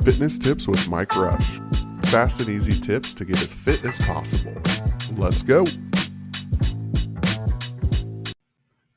Fitness Tips with Mike Rush. Fast and easy tips to get as fit as possible. Let's go.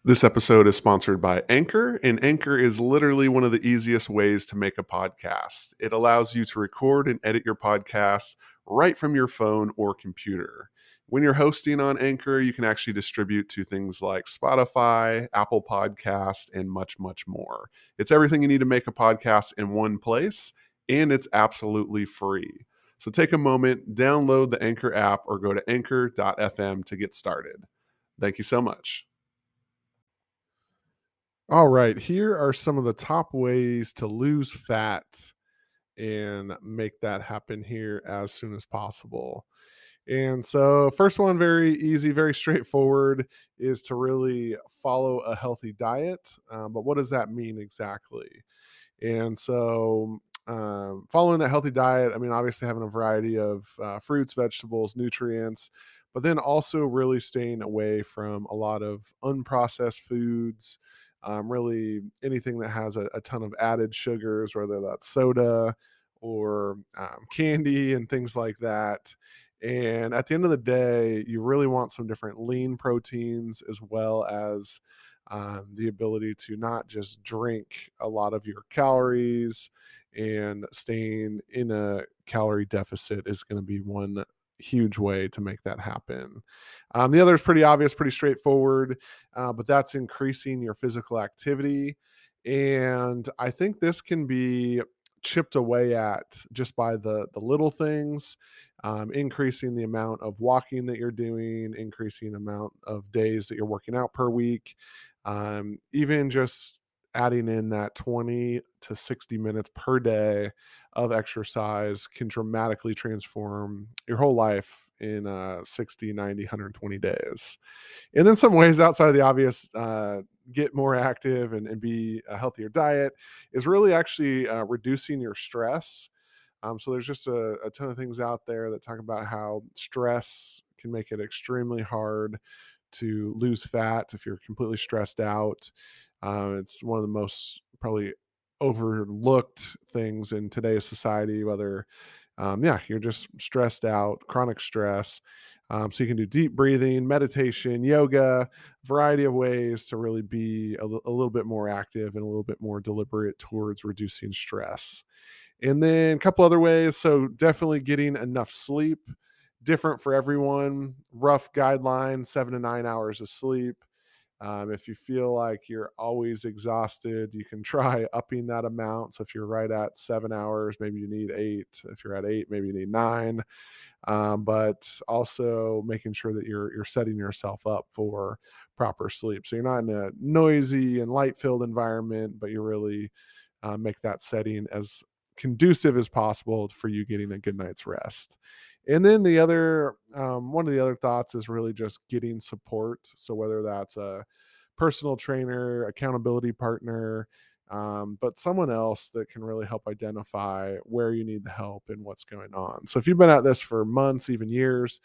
This episode is sponsored by Anchor, and Anchor is literally one of the easiest ways to make a podcast. It allows you to record and edit your podcast right from your phone or computer. When you're hosting on Anchor, you can actually distribute to things like Spotify, Apple Podcasts, and much, much more. It's everything you need to make a podcast in one place, and it's absolutely free. So take a moment, download the Anchor app, or go to anchor.fm to get started. Thank you so much. All right, here are some of the top ways to lose fat and make that happen here as soon as possible. And so, first one, very easy, very straightforward, is to really follow a healthy diet. But what does that mean exactly? And so, following that healthy diet, I mean, obviously having a variety of fruits, vegetables, nutrients, but then also really staying away from a lot of unprocessed foods, really anything that has a ton of added sugars, whether that's soda or candy and things like that. And at the end of the day, you really want some different lean proteins as well as the ability to not just drink a lot of your calories, and staying in a calorie deficit is going to be one huge way to make that happen. The other is pretty obvious, pretty straightforward, but that's increasing your physical activity. And I think this can be chipped away at just by the little things, increasing the amount of walking that you're doing, increasing the amount of days that you're working out per week, even just adding in that 20 to 60 minutes per day of exercise can dramatically transform your whole life in 60, 90, 120 days. And then some ways outside of the obvious, get more active and be a healthier diet, is really actually reducing your stress. So there's just a ton of things out there that talk about how stress can make it extremely hard to lose fat if you're completely stressed out. It's one of the most probably overlooked things in today's society, whether you're just stressed out, chronic stress. So you can do deep breathing, meditation, yoga, variety of ways to really be a little bit more active and a little bit more deliberate towards reducing stress. And then a couple other ways. So definitely getting enough sleep, different for everyone. Rough guideline, 7 to 9 hours of sleep. If you feel like you're always exhausted, you can try upping that amount. So if you're right at 7 hours, maybe you need 8. If you're at 8, maybe you need 9. But also making sure that you're setting yourself up for proper sleep. So you're not in a noisy and light-filled environment, but you really make that setting as conducive as possible for you getting a good night's rest. And then the other one of the other thoughts is really just getting support. So whether that's a personal trainer, accountability partner, but someone else that can really help identify where you need the help and what's going on. So if you've been at this for months, even years,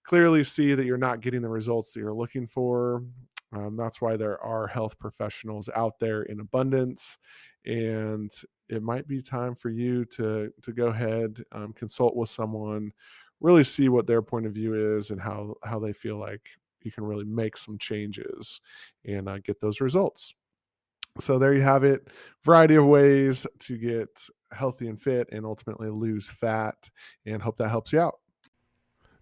clearly see that you're not getting the results that you're looking for. That's why there are health professionals out there in abundance, and it might be time for you to go ahead, consult with someone, really see what their point of view is and how they feel like you can really make some changes and get those results. So there you have it. Variety of ways to get healthy and fit and ultimately lose fat, and hope that helps you out.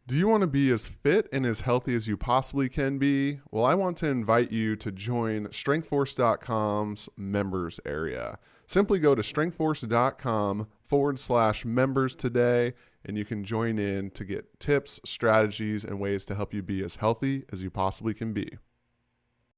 Do you want to be as fit and as healthy as you possibly can be? Well, I want to invite you to join StrengthForce.com's members area. Simply go to StrengthForce.com/members today, and you can join in to get tips, strategies, and ways to help you be as healthy as you possibly can be.